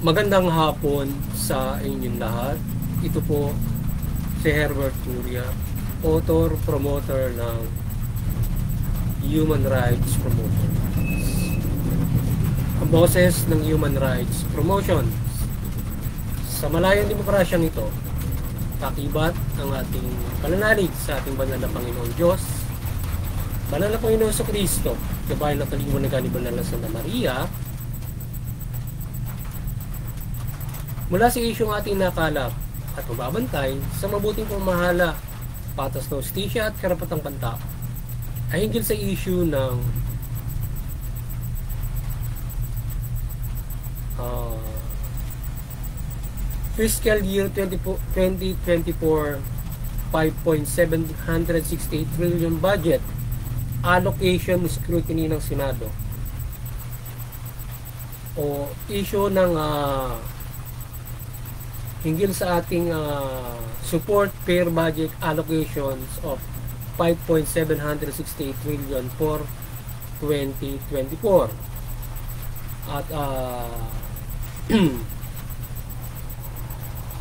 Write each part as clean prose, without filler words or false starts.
Magandang hapon sa inyong lahat. Ito po si Herbert Turia, author, promoter ng Human Rights Promotion. Ang boses ng Human Rights Promotion. Sa malayang demokrasyang ito, kakibat ang ating pananalig sa ating banal na Panginoon Diyos, banal na Panginoon sa Kristo, gabayan ng kalingwan ng kanibanal na Santa Maria, mula sa isyong ating nakalap at mababantay sa mabuting pamahala, patas na hustisya at karapatang pantao, ay hinggil sa issue ng fiscal year 2024 5.768 trillion budget allocation scrutiny ng Senado, o issue ng hinggil sa ating support fair budget allocations of 5.768 trillion for 2024. At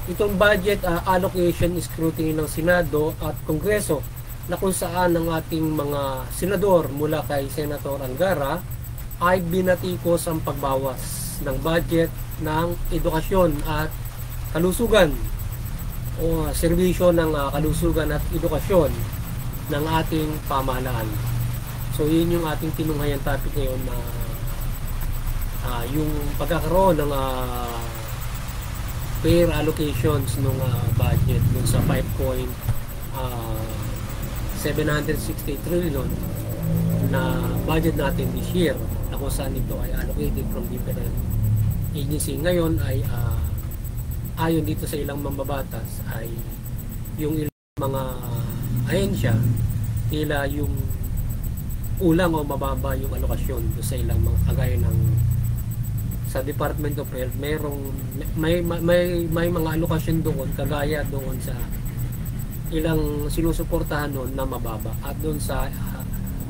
itong budget allocation scrutiny ng Senado at Kongreso, na kung saan ang ating mga senador mula kay Senator Angara ay binatikos ang pagbawas ng budget ng edukasyon at kalusugan o serbisyo ng kalusugan at edukasyon ng ating pamahalaan. So yun yung ating tinunghayan topic ngayon, na yung pagkakaroon ng fair allocations ng budget dun sa 5.760 trillion na budget natin this year, na kung saan ito ay allocated from different agency. Ngayon ay ayon dito sa ilang mambabatas ay yung ilang mga ahensya, tila yung ulang o mababa yung alokasyon sa ilang mga kagaya ng sa Department of Health. May mga alokasyon doon kagaya doon sa ilang sinusuportahan noon na mababa, at doon sa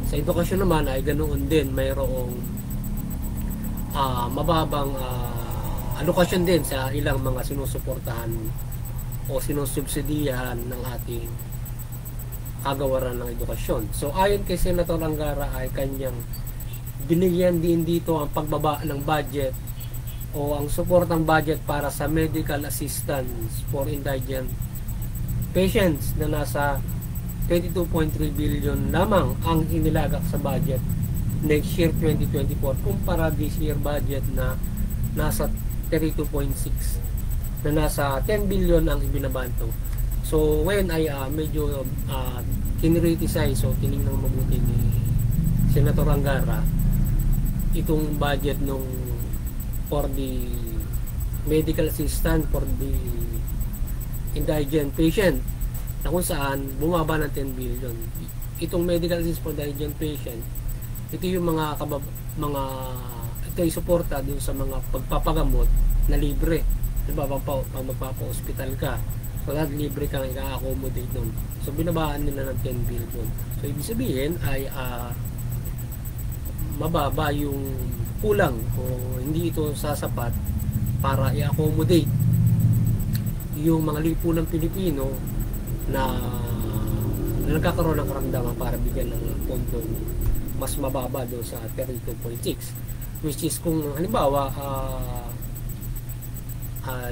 edukasyon naman ay ganoon din, mayroong mababang alokasyon din sa ilang mga sinusuportahan o sinusubsidiyahan ng ating kagawaran ng edukasyon. So ayon kay Senator Angara ay kanyang binigyan din dito ang pagbaba ng budget o ang suportang budget para sa medical assistance for indigent patients na nasa 22.3 billion lamang ang inilagak sa budget next year 2024, kumpara this year budget na nasa 32.6, na nasa 10 billion ang ibinabanto. So ngayon ay medyo kinriticize o tinignan mabuti ni Senator Angara itong budget nung for the medical assistance for the indigent patient, na kung saan bumaba ng 10 billion. Itong medical assistance for the indigent patient, ito yung ito ay suporta dun sa mga pagpapagamot na libre. Diba, pag magpapa-hospital ka, so that libre kang i-accommodate nun. So binabaan nila ng 10 billion. So ibig sabihin ay mababa yung kulang, o hindi ito sasapat para i-accommodate yung mga lipunang Pilipino na nagkakaroon ng karamdaman para bigyan ng pondong mas mababa doon sa 32.6, which is kung halimbawa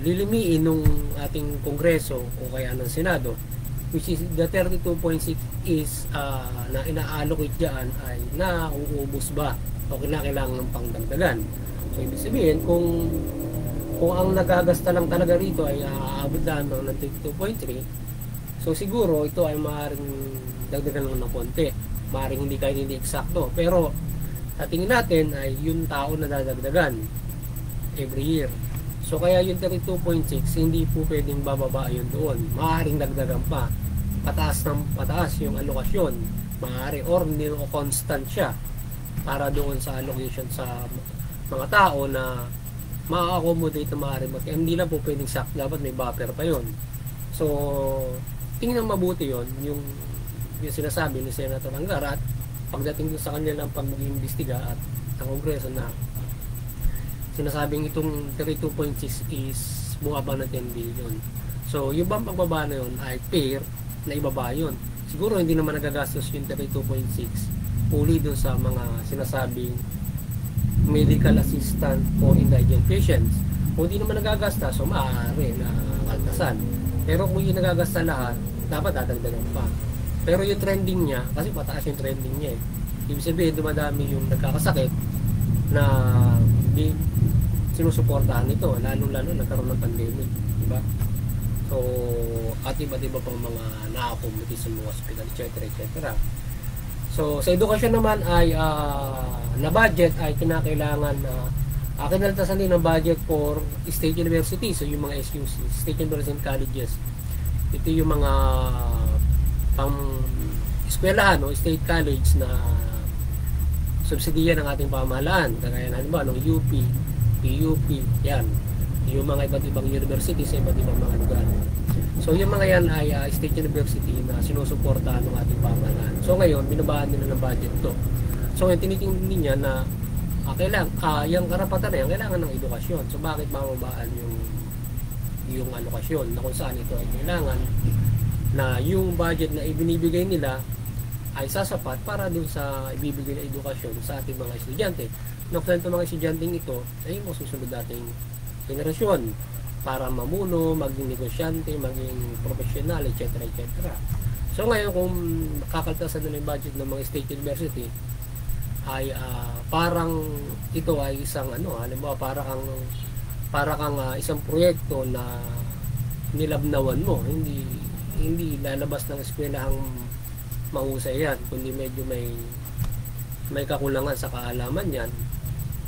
lilimiin nung ating Kongreso o kaya ng Senado, which is the 32.6 is na ina-allocate dyan ay nauubos ba o kinakailangan ng pangdagdagan. So ibig sabihin, kung ang nagagasta lang talaga rito ay aabot lamang ng 32.3, so siguro ito ay maaaring dagdagan lang ng konti, maaaring hindi kahit hindi eksakto, pero sa tingin natin ay yung tao na dadagdagan every year. So kaya yung 32.6 hindi po pwedeng bababa yun doon, maaaring dagdagan pa, pataas ng pataas yung alokasyon, maaari, or hindi o constant siya para doon sa allocation sa mga tao na ma-accommodate na maaari. Hindi lang po pwedeng sakto, dapat may buffer pa yon. So tingnan mabuti yon yung sinasabi ni Senator Angara, at pagdating sa kanilang pag-iimbestiga at ang Kongreso na sinasabing itong 32.6 is bumaba ng 10 billion. So yung bang pagbaba na yun ay fair na ibaba yun. Siguro hindi naman nagagastos yung 32.6 uli dun sa mga sinasabing medical assistant o indigent patients. Kung hindi naman nagagasta, so maaari na kaltasan. Pero kung yung nagagasta lahat, dapat dadagdagan pa. Pero yung trending niya, kasi pataas yung trending niya eh. Ibig sabihin, dumadami yung nagkakasakit na sinusuportahan ito, lalo-lalo nagkaroon ng pandemic, diba? So, at iba-iba pang mga na-accommodate sa mga hospital, etc. So, sa edukasyon naman ay na budget ay kinakailangan na kinaltasan din ng budget for state universities, so yung mga SUC, state university colleges. Ito yung mga pang eskwelahan o state college na subsidiya ng ating pamahalaan, kagaya na halimbawa ng UP, PUP, yan. Yung mga iba't ibang university sa iba't ibang mga lugar. So yung mga yan ay state university na sinusuportahan ng ating pamahalaan. So ngayon, binabaan nila ng budget to. So ngayon, tinitingnan niya na yung karapatan na yan, kailangan ng edukasyon. So bakit mababaan yung alokasyon na kung saan ito ay kailangan na yung budget na ibinibigay nila ay sasapat para dun sa ibibigay na edukasyon sa ating mga estudyante. Nuksan itong mga estudyanteng ito ay yung susunod nating generasyon para mamuno, maging negosyante, maging profesional, etc. So ngayon kung kakaltasan na yung budget ng mga state university ay parang ito ay isang halimbawa para kang isang proyekto na nilabnawan mo, hindi lalabas ng eskwelahang mahusay yan, kundi medyo may kakulangan sa kaalaman yan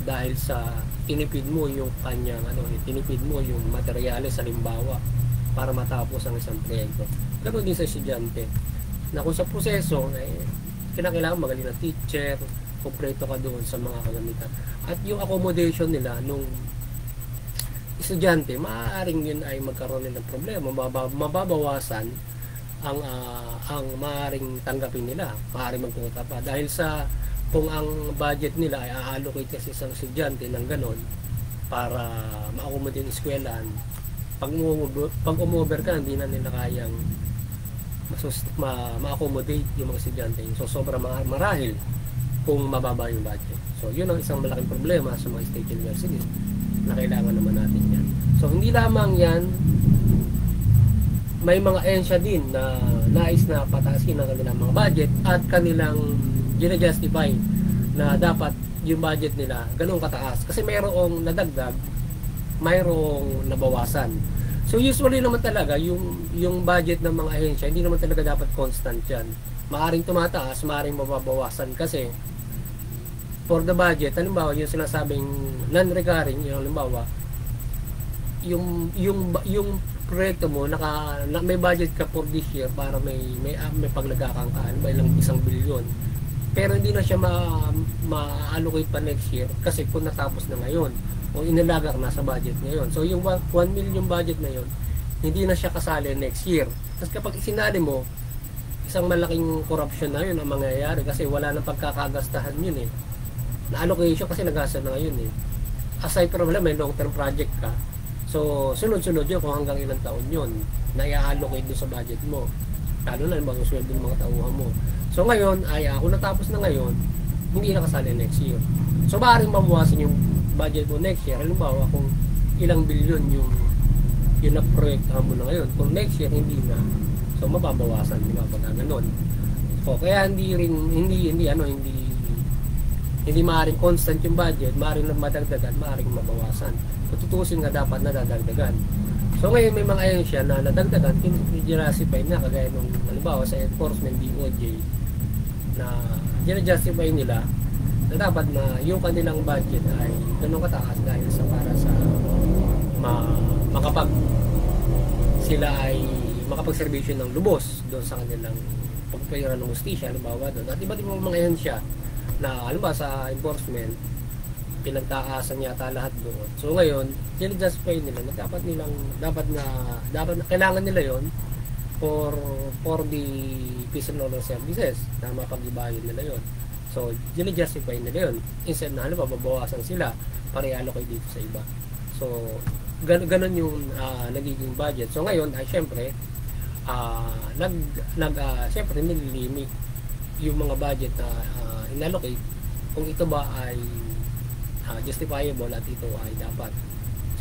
dahil sa tinipid mo yung kanyang tinipid mo yung materyales sa limbawa para matapos ang isang proyekto. Ganoon din sa estudyante na kung sa proseso kinakailangan magaling na teacher, kompleto ka doon sa mga kagamitan at yung accommodation nila nung estudyante, maaaring yun ay magkaroon ng problema, mababawasan ang maaaring tanggapin nila, maaaring magpunta pa dahil sa kung ang budget nila ay a-allocate kasi sa estudyante ng ganon para ma-accommodate yung eskwelahan, pag umover ka hindi na nila kayang ma-accommodate yung mga estudyante, so sobra marahil kung mababa yung budget. So yun ang isang malaking problema sa mga state universities na kailangan naman natin yan. So hindi lamang yan, may mga ehensya din na nais na pataasin ang kanilang mga budget at kanilang gina-justify na dapat yung budget nila ganun kataas kasi mayroong nadagdag, mayroong nabawasan. So usually naman talaga yung budget ng mga ehensya hindi naman talaga dapat constant yan. Maaring tumataas, maaring mababawasan kasi for the budget, halimbawa yung sinasabing non-recurring, yung halimbawa yung proyekto mo may budget ka for this year para may paglagakangkaan ba ilang 1 bilyon, pero hindi na siya ma-allocate pa next year kasi kung natapos na ngayon o inilagak na sa budget ngayon. So yung 1 million budget na yun hindi na siya kasali next year. Kasi kapag isinali mo, isang malaking corruption na yun ang mangyayari kasi wala nang pagkakagastahan yun eh, na allocation kasi nagasa na ngayon eh. Aside from may long term project ka, so sunod-sunod yun kung hanggang ilang taon yun na i-allocate doon sa budget mo, lalo na yung sweldo ng mga tauhan mo. So ngayon ay kung natapos na ngayon hindi na kasali next year, so maaaring mamuwasan yung budget mo next year. Halimbawa kung ilang bilyon yung na-proyektahan mo na ngayon, kung next year hindi na, so mababawasan, di ba, pag gano'n. So kaya hindi maaaring constant yung budget, maaaring madagdagan, maaaring mabawasan. Kung tutusin nga dapat nadadagdagan. So ngayon may mga ahensya na nadagdagan, justify na kagaya nung halimbawa sa enforcement DOJ na justify nila na dapat na yung kanilang budget ay ganun kataas dahil sa para sa sila ay makapagserbisyo ng lubos doon sa kanilang pagpayaran ng hustisya, halimbawa doon. At iba't ibang mga ahensya na halimbawa sa enforcement pinagtaasan yata lahat doon. So ngayon, justify nila na dapat na kailangan nila yon for the peace and order services na mapag-ibayan nila yon. So justify nila yon instead na halimbawa babawasan sila pare-allocate dito sa iba. So ganun yung nagiging budget. So ngayon ay syempre syempre nililimit yung mga budget na inallocate kung ito ba ay justifiable at ito ay dapat.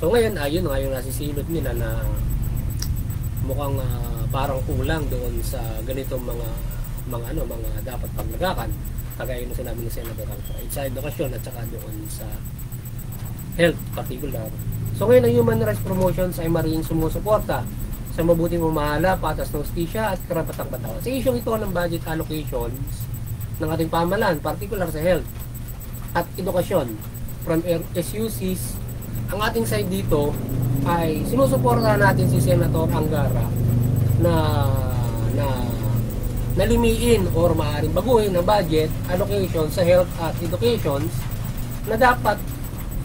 So ngayon ayun nga yung nasisilot nila na mukhang parang kulang doon sa ganitong mga dapat paglagakan, kagaya ng sinabi ni Senator Alfa, sa edukasyon at saka doon sa health particular. So ngayon ang Human Rights Promotions ay maring sumusuporta sa mabuting pamamahala, patas ng hustisya at karapatang katao. Sa isyong ito ng budget allocations ng ating pamahalaan, particular sa health at edukasyon from SUCs, ang ating side dito ay sinusuportahan natin si Senator Angara na nalimiin or maaaring baguhin ang budget allocation sa health at education na dapat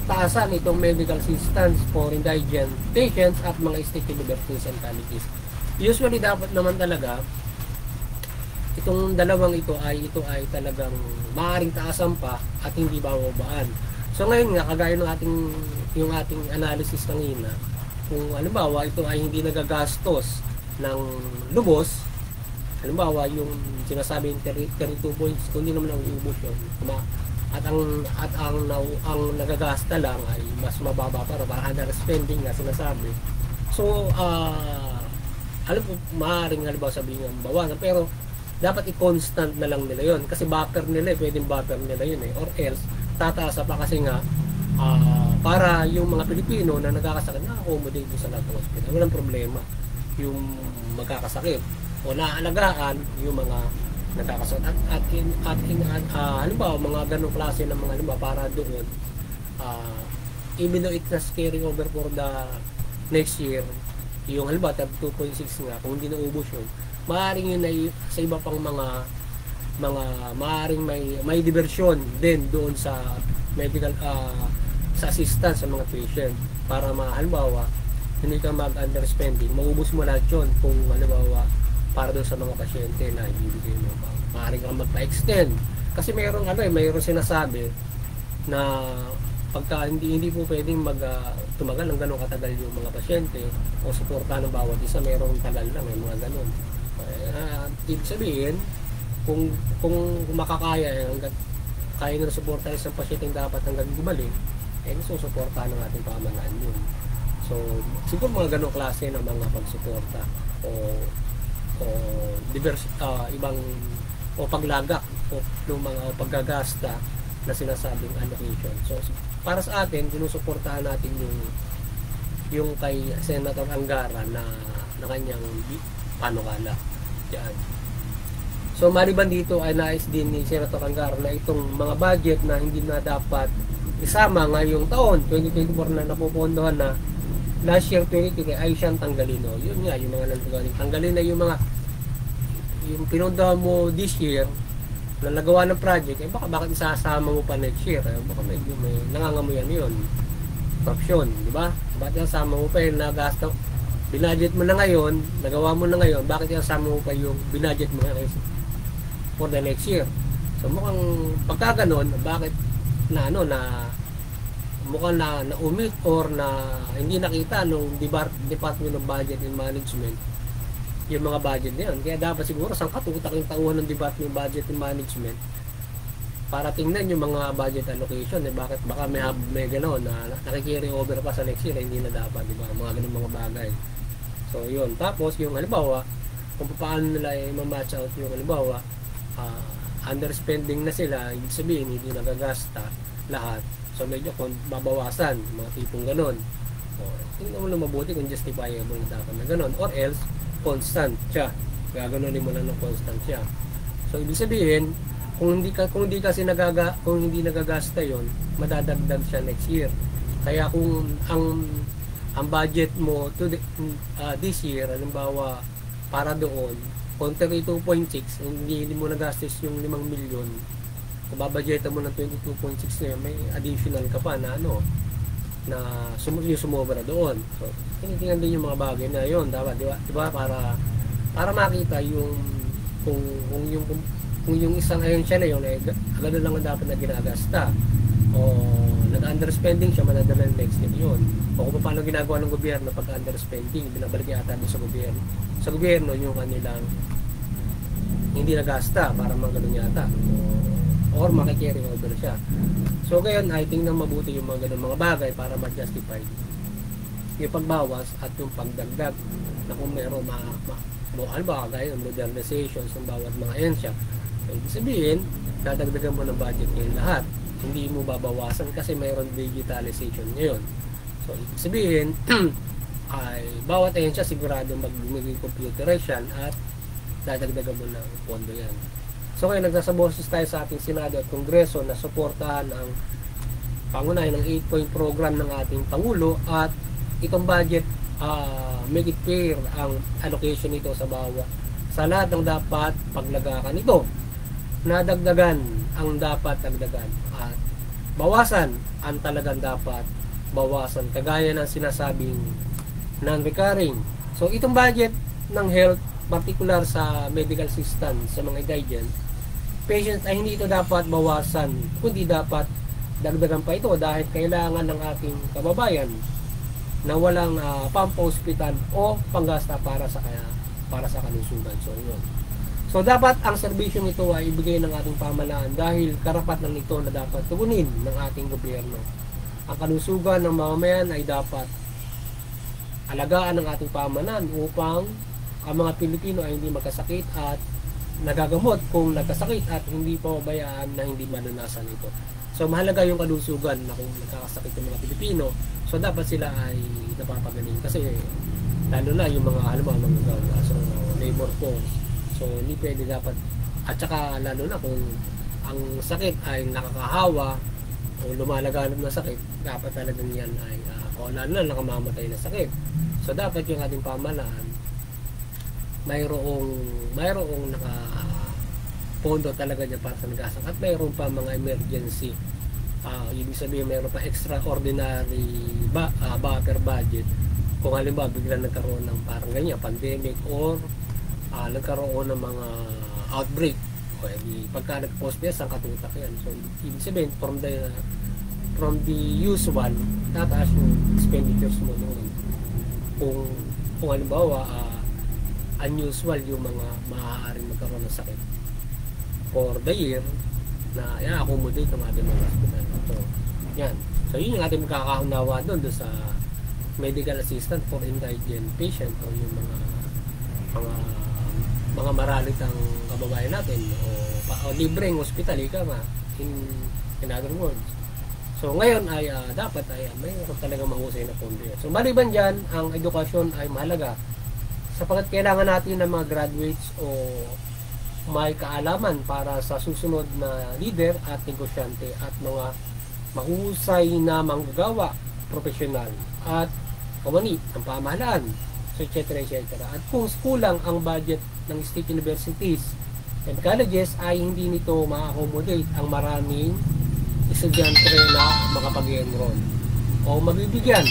taasan itong medical assistance for indigent patients at mga state universities and colleges. Usually dapat naman talaga itong dalawang ito ay talagang maaaring taasan pa at hindi bababaan. So ngayon nga, kagaya ng yung ating analysis kanina, kung halimbawa ito ay hindi nagagastos ng lubos, halimbawa yung sinasabing 32 points, kung hindi naman nauubos yun, at ang nagagasta lang ay mas mababa para under spending nga sinasabi. So alam po, maaaring halimbawa sabihin ng bawasan, pero dapat i-constant na lang nila yon kasi buffer nila, pwedeng buffer nila yun or else tataasa pa kasi nga para yung mga Pilipino na nagkakasakit na-accommodate sa lahat ng hospital, walang problema yung magkakasakit o naaalagaan yung mga nagkakasakit at halimbawa mga ganong klase ng mga halimbawa para doon even though it has carry over for the next year, yung halimbawa 2.6 nga, kung hindi naubos yun, maaaring yun ay sa iba pang mga maaaring may diversyon din doon sa medical sa assistance sa mga patient para halimbawa hindi ka mag-underspending, maubos mo lahat yun kung halimbawa para doon sa mga pasyente na ibibigay mo. Maaaring kang magpa-extend kasi mayroong sinasabi na pagka hindi po pwedeng tumagal ng ganong katagal yung mga pasyente o suporta ng bawat isa, mayroong tagal lang, may mga ganon. Ibig sabihin kung makakaya hanggang kaya na suporta isang pasyente dapat hanggang gumaling, susuportahan ng ating pamahalaan yun. So siguro mga ganong klase ng mga pagsuporta o ibang paglagak o ng mga paggagasta na sinasabing allocation. So para sa atin, sinusuportahan natin yung kay Senator Angara na kanyang panukala diyan. So maliban dito ay nais din ni Senator Angara na itong mga budget na hindi na dapat isama ngayong taon 2024 na napupondohan na, last year 2023 ay siyang tanggalin. Yun nga yung mga nanggaling tanggalin na yung pinondohan mo this year na nagawa ng project, bakit isasama mo pa next year? Baka medyo may nangangamuyan yun, corruption, di ba? Bakit isasama mo pa yung nagasta, binudget mo na ngayon, nagawa mo na ngayon, bakit isasama mo pa yung binudget mo ngayon for the next year? So mukhang pagka ganon, bakit mukhang na-omit or na hindi nakita nung Department of Budget and Management yung mga budget na yun. Kaya dapat siguro sang katutak yung tauhan ng Department of Budget and Management para tingnan yung mga budget allocation. Bakit baka may gano'n na nakikiri over pa sa next year, hindi na dapat, di ba? Mga ganun mga bagay. So yun. Tapos yung halimbawa, kung paano nila i-match out yung halimbawa, underspending na sila, ibig sabihin hindi nagagasta lahat. So medyo kung babawasan, mga tipong ganon. Tingnan mo lang mabuti kung justifiable na dapat na ganon. Or else, constant siya. Gaganunin mo lang ng constant siya. So ibig sabihin, kung hindi nagagasta yon, madadagdag siya next year. Kaya kung ang budget mo this year, halimbawa para doon, kung 32.6, hindi mo nagastos yung 5 milyon, kung babudgetan mo ng 22.6 na yun, may additional ka pa na na sumobra doon. So, tinitingnan din yung mga bagay na yun, dapat, di ba? Para makita yung kung yung isang ahensya na yun, agad lang ang dapat na ginagasta. o nag-underspending siya, madadala ng next year yun. O kung paano ginagawa ng gobyerno pag underspending, binabalik yata doon sa gobyerno. Sa gobyerno yung kanilang hindi nagasta para mga ganun yata. Or makikerry over siya. So ngayon ay tingnan mabuti yung mga ganun mga bagay para ma-justify yung pagbawas at yung pagdagdag na kung meron kagaya ng modernizations ng bawat mga ahensya. So, ibig sabihin, dadagdagan mo ng budget ngayon lahat. Hindi mo babawasan kasi mayroon digitalization ngayon. So, ibig sabihin, ay bawat ahensya sigurado magiging computerized yan at dadagdagan mo ng pondo yan. So, kaya nagsasaboses tayo sa ating Senado at Kongreso na suportahan ang pangunahin ng 8-point program ng ating Pangulo at itong budget make it fair ang allocation nito sa lahat ng dapat paglagakan ito. Nadagdagan ang dapat dagdagan at bawasan ang talagang dapat bawasan kagaya ng sinasabing non-recurring. So itong budget ng health, particular sa medical assistance sa mga indigent patients ay hindi ito dapat bawasan kundi dapat dagdagan pa ito dahil kailangan ng ating kababayan na walang pampa-hospital o panggasta para sa kalusugan. So yun. So dapat ang serbisyo nito ay ibigay ng ating pamahalaan dahil karapatan nito na dapat tugunin ng ating gobyerno. Ang kalusugan ng mamamayan ay dapat alagaan ng ating pamahalaan upang ang mga Pilipino ay hindi magkasakit at nagagamot kung nagkasakit at hindi pababayaan na hindi malanasan ito. So mahalaga yung kalusugan na kung nagkakasakit yung mga Pilipino, so dapat sila ay napapagaling kasi lalo na yung mga halimbawa mga so labor force. So hindi pwede dapat at saka lalo na kung ang sakit ay nakakahawa o lumalaganap na sakit, dapat talagang yan ay o lalo na nakamamatay na sakit. So dapat yung ating pamahalaan mayroong pondo talaga niya para sa nagasak at mayroon pa mga emergency ibig sabihin mayroon pa extraordinary buffer budget kung halimbawa biglang nagkaroon ng parang ganyan pandemic or nagkaroon ng mga outbreak o pagka nag-post-best ang katutak yan. So ibig sabihin from the usual tataas yung expenditures mo noon kung halimbawa unusual yung mga maaaring magkaroon ng sakit for the year na i-accommodate ng ating mga hospital. So, yan. So, yun yung ating magkakaunawa doon sa medical assistant for indigent patient o yung mga maralitang kababayan natin o libreng hospital, ika nga in other words. So, ngayon ay dapat ay mayroon talagang mahusay na pondo. So, maliban dyan, ang edukasyon ay mahalaga sapagkat kailangan natin ng mga graduates o may kaalaman para sa susunod na leader at negosyante at mga mahusay na manggagawa, profesional at kamani ng pamahalaan, so etc. At kung kulang ang budget ng state universities and colleges ay hindi nito ma-accommodate ang maraming estudyante na makapag-enroll o mabibigyan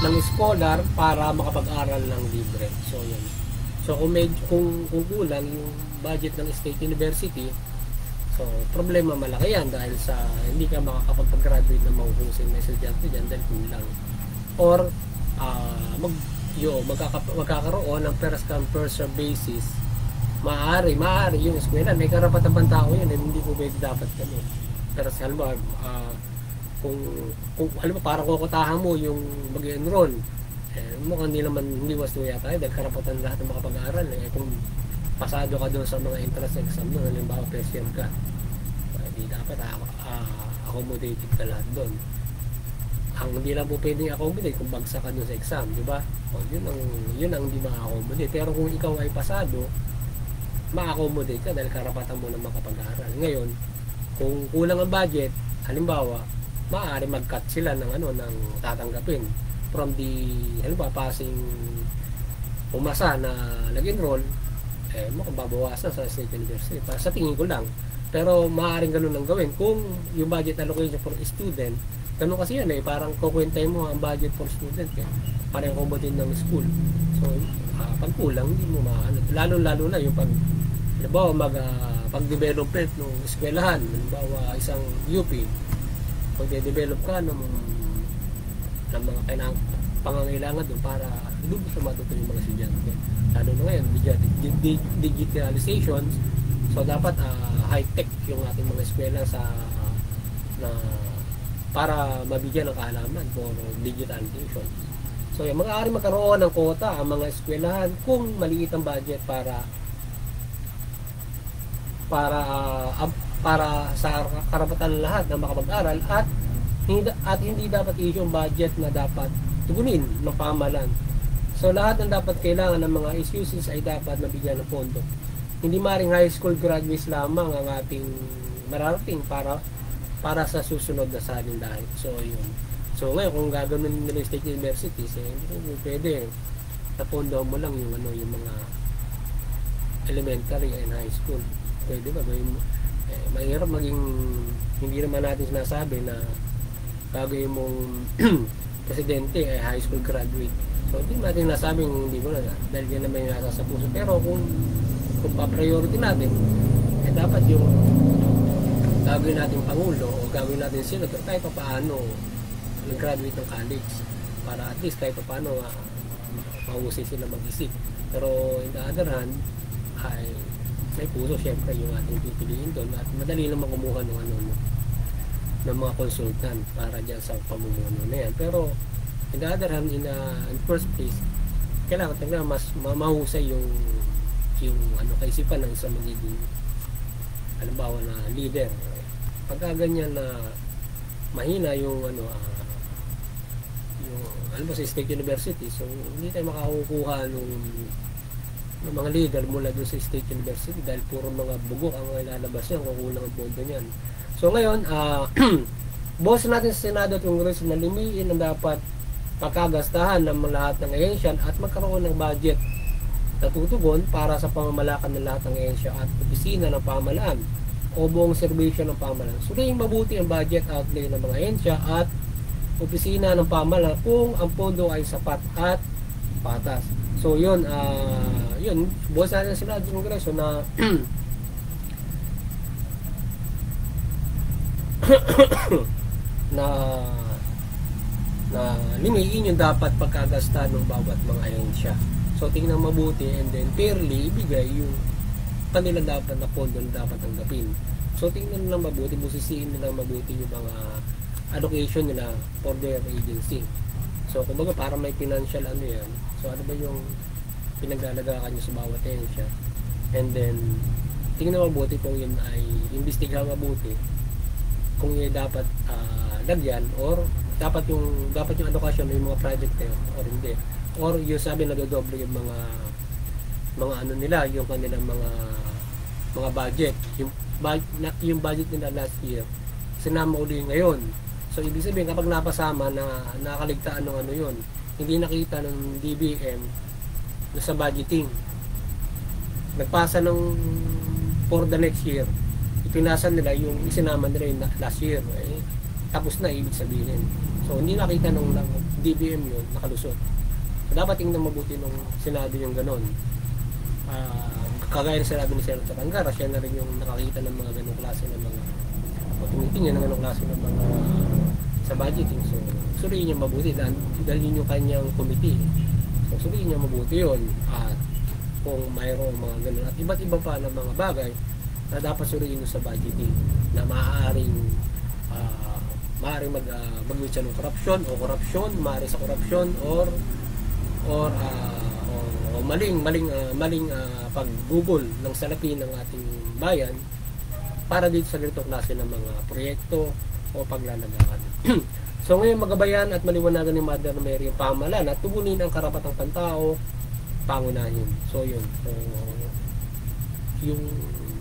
ng scholar para makapag-aral ng libre. So yun. So kung kulang yung budget ng state university, so problema malaki yan dahil sa hindi ka makakapag-graduate ng mahuhusay na estudyante dyan dahil kulang. Or magkakaroon ng first come first serve basis. Maaari yung eskwela may karapatan pang tao yan, hindi po pwede dapat kami. Pero sa halimbawa kung halimbawa parang kukutahan mo yung mag-enroll, mukhang hindi wasto yata dahil karapatan lahat ng makapag-aaral kung pasado ka doon sa mga entrance exam doon, halimbawa first year ka, hindi dapat accommodated ka lahat doon. Ang hindi lang po pwedeng accommodate kung bagsak ka doon sa exam, di ba? Yun ang hindi ma-accommodate. Pero kung ikaw ay pasado, ma-accommodate ka dahil karapatan mo na makapag-aaral. Ngayon, kung kulang ang budget, halimbawa maaari mag-cut sila ng ng tatanggapin from the halimbawa passing umasa na nag-enroll, mukhang babawasan sa state university sa tingin ko lang, pero maaaring ganun lang gawin kung yung budget allocation for student ganun kasi yan parang kukwentahin mo ang budget for student parang accommodate ng school. So pag kulang hindi mo lalo na yung halimbawa pag-development ng eskwelahan, halimbawa isang UP magde-develop ka ng mga pangangailangan doon para ilubos na matuto yung mga estudyante. Lalo na ngayon, digitalization, so dapat high-tech yung ating mga eskwela na para mabigyan ng kaalaman for digitalization. So yan, maaari magkaroon ng quota ang mga eskwelahan kung maliit ang budget para sa karapatan ng lahat na makapag-aral at hindi dapat i-issue yung budget na dapat tugunin ng pamahalaan. So lahat ng dapat kailangan ng mga issues ay dapat mabigyan ng pondo. Hindi maring high school graduates lamang ang ating mararating para sa susunod na salindahan. So yun. So ngayon kung gagawin nila yung state universities, hindi pwede. Napondo mo lang yung mga elementary and high school. Pwede ba? Mahirap maging, hindi naman natin sinasabi na gagawin mong presidente ay high school graduate. So hindi natin nasabing hindi ko na dahil yan naman yung nasa sa puso. Pero kung pa-priority natin, dapat yung gagawin natin Pangulo o gagawin natin Senator kahit pa paano nag-graduate ng college para at least kahit pa paano mahusay sila mag-isip. Pero in the other hand ay may puso syempre yung ating pipiliin doon at madali lang makumuha ng mga consultant para dyan sa pamumuno na yan. Pero in the other hand, in first place, kailangan mas mahusay yung kaisipan ng isang magiging halimbawa na leader. Pagka ganyan na mahina yung sa state university, so hindi tayo makakukuha ng mga leader mula doon sa state university dahil puro mga bugok ang ilalabas niyan kung kulang ang pondo niyan. So ngayon, boss natin sa Senado at Kongreso na lumiin ang dapat pagkagastahan ng lahat ng ahensya at magkaroon ng budget na tutugon para sa pamamalakan ng lahat ng ahensya at opisina ng pamahalaan o buong serbisyo ng pamahalaan. Suriing mabuti ang budget outlay ng mga ahensya at opisina ng pamahalaan kung ang pondo ay sapat at patas. So yun, boss natin sa Senado at Kongreso na na limiin yung dapat pagkagasta ng bawat mga ahensya. So tingnan mabuti and then fairly ibigay yung kanila dapat na pondo na dapat tanggapin. So tingnan lang mabuti, busisiin nila mabuti yung mga allocation nila for their agency. So kumbaga para may financial yan. So ano ba yung pinaglalagakan nyo sa bawat ahensya? And then tingnan mabuti kung yun ay imbestigahan mabuti kung yun dapat lagyan or dapat yung allocation ng mga project or hindi, or yung sabi na dodoble yung mga nila, yung kanilang mga budget, yung budget nila last year sinama uli ngayon. So ibig sabihin kapag napasama na nakaligtaan ng yun, hindi nakita ng DBM sa budgeting, nagpasa ng for the next year, ipinasa nila yung isinama nila yung last year, tapos na ibig sabihin. So hindi nakita ng DBM yun, nakalusot. So dapat tingnan mabuti nung Senado yung ganon. Kagaya na sinabi ni Senator Angara, siya na rin yung nakakita ng mga ganong klase ng mga tumitingin ng ganong klase ng mga sa budgeting. So suriin niya mabuti dahil yun yung kanyang committee. So suriin niya mabuti yun at kung mayroong mga ganon at iba't iba pa ng mga bagay na dapat suriin sa budgeting na maaaring mag-wit siya ng korupsyon, maaari sa korupsyon or maling paggugol ng salapi ng ating bayan para dito sa ganitong klase ng mga proyekto o paglalagakan. So ngayon magabayan at maliwanagan ni Mother Mary ang pamahalaan at tugunin ang karapatang pantao, pangunahin. So yun. So,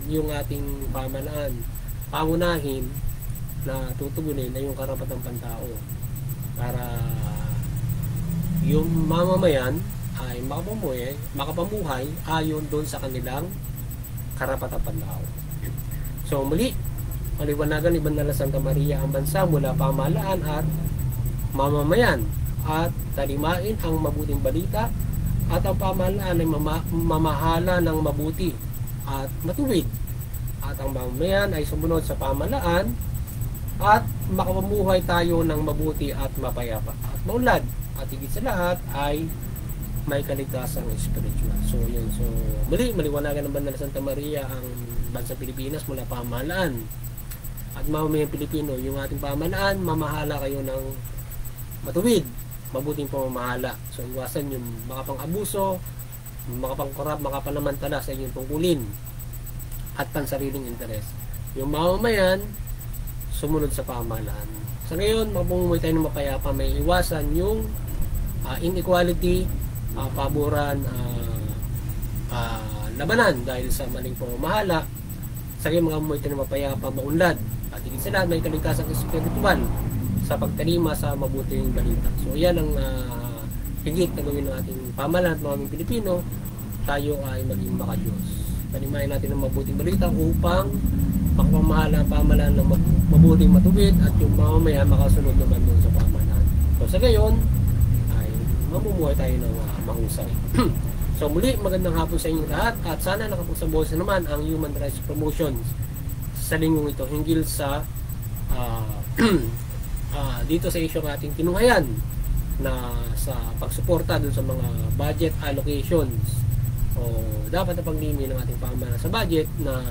yung ating pamahalaan, pangunahin na tutugunin ay yung karapatang pantao para yung mamamayan ay makapamuhay ayon doon sa kanilang karapatang pantao. So muli, maliwanagan ni Banal na Santa Maria ang bansa mula pamahalaan at mamamayan at talimain ang mabuting balita at ang pamahalaan ay mamahala ng mabuti at matuwid at ang mamamayan ay sumunod sa pamahalaan at makapamuhay tayo ng mabuti at mapayapa at maunlad. At higit sa lahat ay may kaligtasang spiritual. So yun. So muli, maliwanagan ng Banal na Santa Maria ang bansang Pilipinas mula pamahalaan at mamamayang Pilipino. Yung ating pamahalaan, mamahala kayo ng matuwid, mabuting pamamahala. So iwasan yung makapang-abuso, makapang-korap, makapanamantala sa inyong tungkulin at pansariling interes. Yung mamamayan, sumunod sa pamahalaan. Sa ngayon, mapumumuhay tayo ng mapayapa, may iwasan yung inequality, paboran, labanan dahil sa maling pamamahala. Sa ngayon, mapumumuhay tayo ng mapayapa, maunlad. At higit sa lahat, may kaligtasang espiritual sa pagtalima sa mabuting balita. So, yan ang higit na gawin ng ating pamahalaan at mga aming Pilipino. Tayo ay maging makadiyos. Talimahin natin ng mabuting balita upang makapamahala ang pamahalaan ng mabuting matuwid at yung mamamayan makasunod naman doon sa pamahalaan. So sa gayon ay mamumuhay tayo ng mahusay. So muli, magandang hapon sa inyo lahat at sana nakapagsabuhay naman ang Human Rights Promotions sa linggong ito hinggil sa dito sa isyong ating tinunghayan na sa pagsuporta dun sa mga budget allocations o dapat na paglini ng ating pamahalaan sa budget na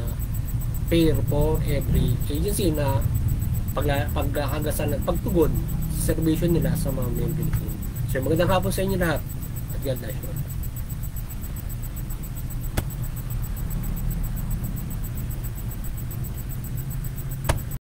fair for every agency na pagkakagasan at pagtugon sa servisyo nila sa mga Pilipino. So magandang hapon sa inyo lahat at God bless you.